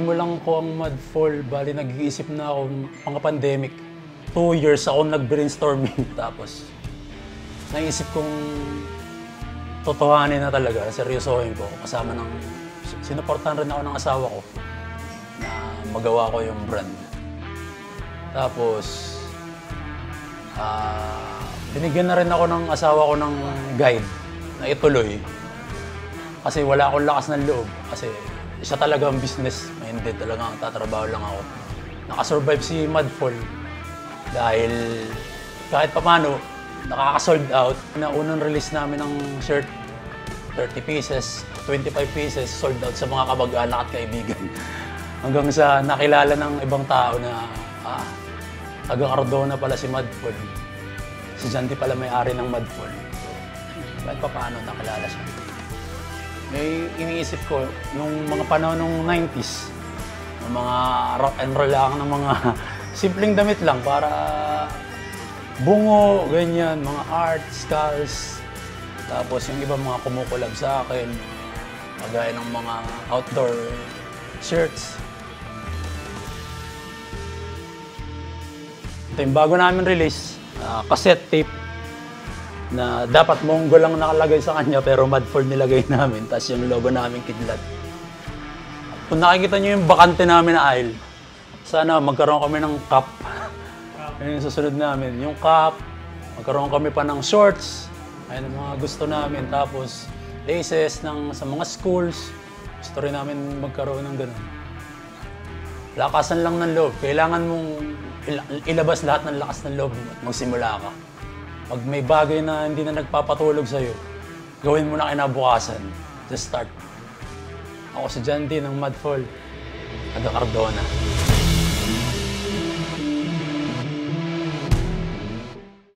sinimulan ko ang Mudfall, bali nag-iisip na ako mga pandemic. 2 years ako nag-brainstorming tapos naisip kong totohanin na talaga, seryosohin ko. Kasama ng, sinuportahan rin ako ng asawa ko na magawa ko yung brand. Tapos, binigyan na rin ako ng asawa ko ng guide na ituloy. Kasi wala akong lakas ng loob. Kasi siya talaga ang business-minded, talagang tatrabaho lang ako. Nakasurvive si Mudfall dahil kahit papano, nakaka-sold out. Unang release namin ng shirt, 30 pieces, 25 pieces, sold out sa mga kamag-anak at kaibigan. Hanggang sa nakilala ng ibang tao na, taga-Cardona pala si Mudfall. Si Janty pala may-ari ng Mudfall. So, kahit paano nakilala siya. May iniisip ko, nung mga panahon ng 90s, ng mga rock and roll lang, ng mga simpleng damit lang para bungo, ganyan, mga art, skulls. Tapos yung iba mga kumukulab sa akin, kagaya ng mga outdoor shirts. Ito yung bago namin release, cassette tape na dapat Mongol lang nakalagay sa kanya pero Mudfall nilagay namin, tapos yung logo namin kidlat. Kung nakikita nyo yung bakante namin na aisle, sana magkaroon kami ng cup. Yun yung susunod namin, yung cup, magkaroon kami pa ng shorts, ayun ang mga gusto namin, tapos laces sa mga schools, gusto rin namin magkaroon ng ganun. Lakasan lang ng loob, kailangan mong ilabas lahat ng lakas ng loob at magsimula ka. Pag may bagay na hindi na nagpapatulog sa'yo, gawin mo na kinabukasan. Just start. Ako si Janty ng Mudfall, taga Cardona.